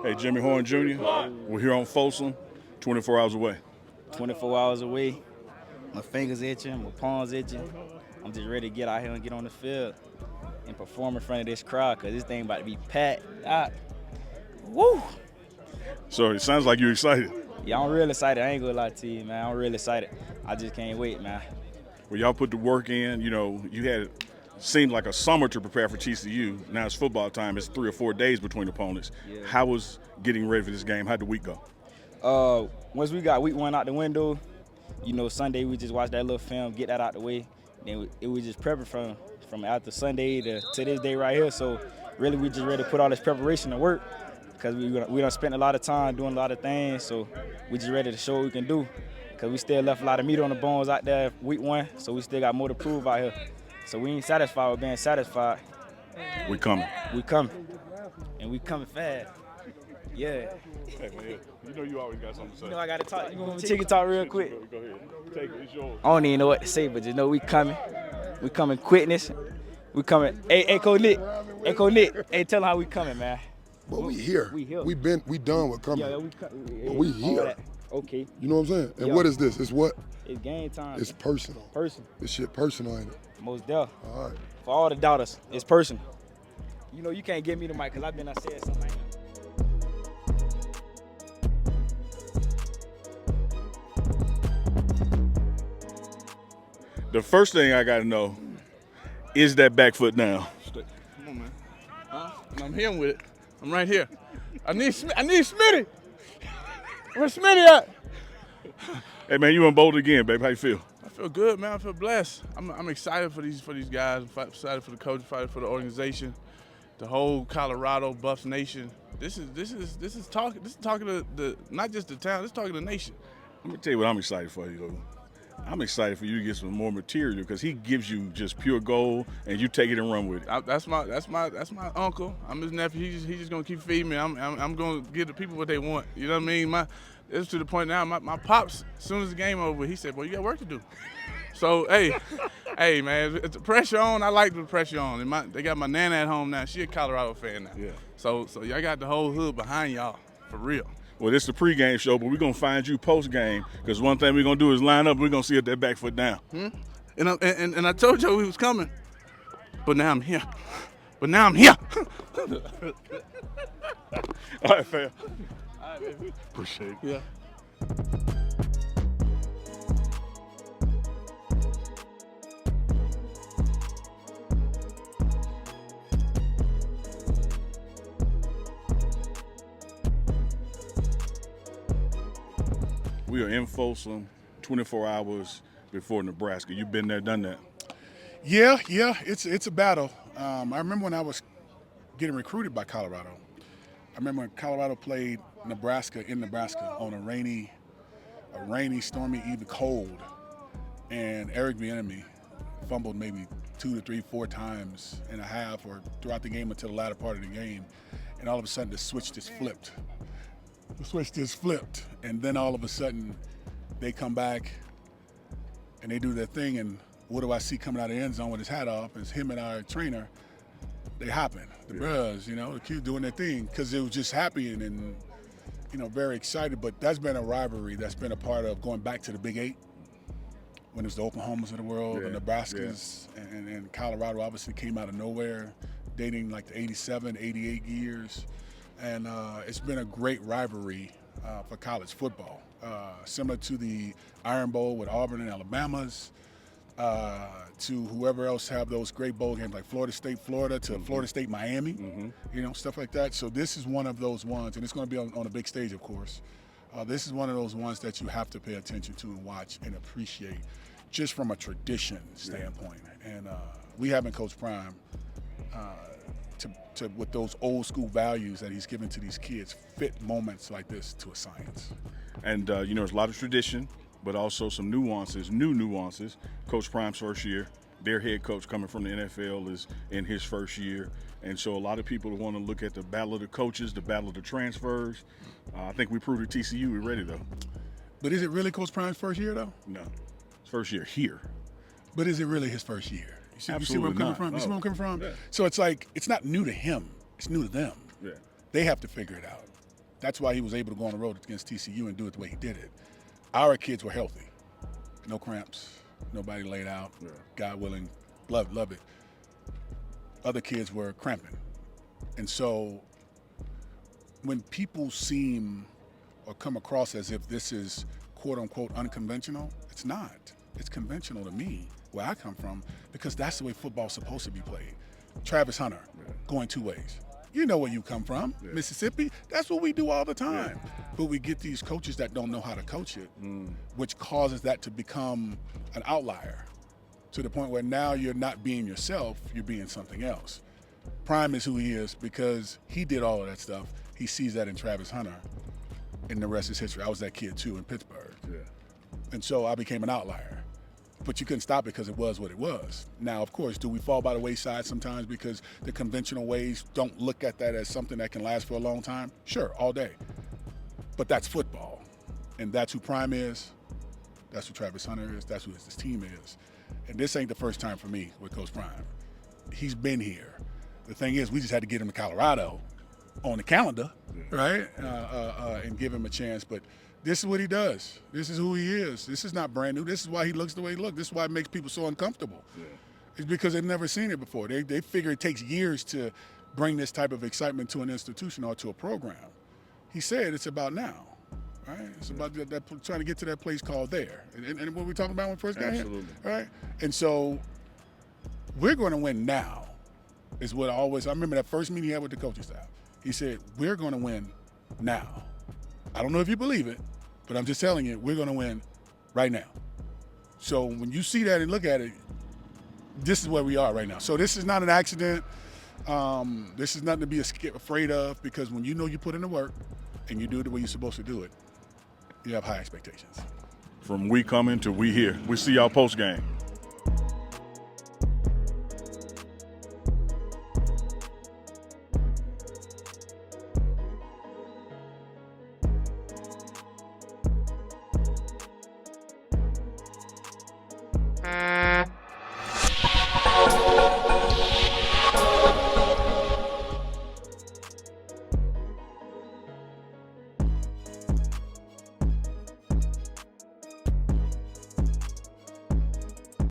Hey, Jimmy Horn Jr., we're here on Folsom, 24 hours away. 24 hours away. My fingers itching, my palms itching. I'm just ready to get out here and get on the field and perform in front of this crowd because this thing about to be packed out. Woo! So it sounds like you're excited. Yeah, I'm real excited. I ain't gonna lie to you, man. I'm real excited. I just can't wait, man. Well, y'all put the work in. You know, you had seemed like a summer to prepare for TCU. Now it's football time. It's 3 or 4 days between opponents. Yeah. How was getting ready for this game? How'd the week go? Once we got week 1 out the window, you know, Sunday we just watched that little film, get that out the way. Then it was just prepping from after Sunday to this day right here. So really we just ready to put all this preparation to work because we done spent a lot of time doing a lot of things. So we just ready to show what we can do because we still left a lot of meat on the bones out there week 1. So we still got more to prove out here. So we ain't satisfied with being satisfied. We coming. We coming. And we coming fast. Yeah. Hey, man, you know you always got something to say. You know I got to talk. You want me to take it talk real quick? Go ahead. Take it. It's yours. I don't even know what to say, but just know we coming. We coming quickness. We coming. Hey, Coach Nick. Hey, Coach Nick. Hey, tell them how we coming, man. But we here. We here. We done with coming. Yeah, but we here. Okay. You know what I'm saying? And what is this? It's what? It's game time. It's personal. Personal. This shit personal, ain't it? Most deaf. All right. For all the doubters, it's personal. You know you can't give me the mic because I've been said something like that. The first thing I got to know is that back foot down. Come on, man. Huh? And I'm here with it. I'm right here. I need Smitty. Where's Smitty at? Hey, man, you unbolted again, baby. How you feel? I feel good, man. I feel blessed. I'm excited for these guys. I'm excited for the coach, excited for the organization, the whole Colorado Buffs Nation. This is talking to the not just the town. This is talking to the nation. Let me tell you what I'm excited for you, though. I'm excited for you to get some more material because he gives you just pure gold and you take it and run with it. That's my uncle. I'm his nephew. He's just gonna keep feeding me. I'm gonna give the people what they want. You know what I mean? It's to the point now. My pops, as soon as the game over, he said, "Well, you got work to do." So hey man, it's the pressure on. I like the pressure on. And they got my nana at home now. She a Colorado fan now. Yeah. So y'all got the whole hood behind y'all for real. Well, this is the pregame show, but we're going to find you postgame because one thing we're going to do is line up. We're going to see if that back foot down. And I told you we was coming, but now I'm here. All right, fam. All right, baby. Appreciate it. Yeah. We are in Folsom 24 hours before Nebraska. You've been there, done that. Yeah, it's a battle. I remember when I was getting recruited by Colorado. I remember when Colorado played Nebraska in Nebraska on a rainy, stormy, even cold, and Eric Bieniemy fumbled maybe 2 to 3, 4 times in a half or throughout the game until the latter part of the game, and all of a sudden the switch just flipped. And then all of a sudden they come back and they do their thing, and what do I see coming out of the end zone with his hat off? It's him and our trainer. They hopping, the bros, the kids doing their thing because it was just happy and very excited. But that's been a rivalry that's been a part of going back to the Big 8 when it was the Oklahomas of the world, the Nebraskas, and Colorado obviously came out of nowhere, dating like the 87, 88 years. And it's been a great rivalry for college football, similar to the Iron Bowl with Auburn and Alabama's, to whoever else have those great bowl games like Florida State, Florida, to Florida State, Miami, stuff like that. So this is one of those ones, and it's going to be on a big stage, of course. This is one of those ones that you have to pay attention to and watch and appreciate just from a tradition standpoint. And we haven't Coach Prime to with those old school values that he's given to these kids fit moments like this to a science. And there's a lot of tradition, but also some new nuances. Coach Prime's first year, their head coach coming from the NFL is in his first year. And so a lot of people want to look at the battle of the coaches, the battle of the transfers. I think we proved at TCU we're ready, though. But is it really Coach Prime's first year, though? No. His first year here. But is it really his first year? You see where I'm coming from? No. You see where I'm coming from? Yeah. So it's like, it's not new to him. It's new to them. Yeah. They have to figure it out. That's why he was able to go on the road against TCU and do it the way he did it. Our kids were healthy. No cramps. Nobody laid out. Yeah. God willing. Love it. Other kids were cramping. And so when people seem or come across as if this is quote unquote unconventional, it's not. It's conventional to me, where I come from, because that's the way football's supposed to be played. Travis Hunter, going 2 ways. You know where you come from, Mississippi. That's what we do all the time. But we get these coaches that don't know how to coach it, which causes that to become an outlier to the point where now you're not being yourself, you're being something else. Prime is who he is because he did all of that stuff. He sees that in Travis Hunter, and the rest is history. I was that kid too in Pittsburgh. Yeah. And so I became an outlier. But you couldn't stop it because it was what it was. Now, of course, do we fall by the wayside sometimes because the conventional ways don't look at that as something that can last for a long time? Sure, all day. But that's football. And that's who Prime is. That's who Travis Hunter is. That's who this team is. And this ain't the first time for me with Coach Prime. He's been here. The thing is, we just had to get him to Colorado on the calendar, right? And give him a chance. But this is what he does. This is who he is. This is not brand new. This is why he looks the way he looks. This is why it makes people so uncomfortable. Yeah. It's because they've never seen it before. They figure it takes years to bring this type of excitement to an institution or to a program. He said it's about now, right? It's about that trying to get to that place called there. And what we talking about when we first got Absolutely. here, right? And so we're going to win now is what I remember that first meeting he had with the coaching staff. He said, we're going to win now. I don't know if you believe it, but I'm just telling you, we're going to win right now. So when you see that and look at it, this is where we are right now. So this is not an accident. This is nothing to be afraid of, because when you know you put in the work and you do it the way you're supposed to do it, you have high expectations. From we coming to we here. We see y'all post game.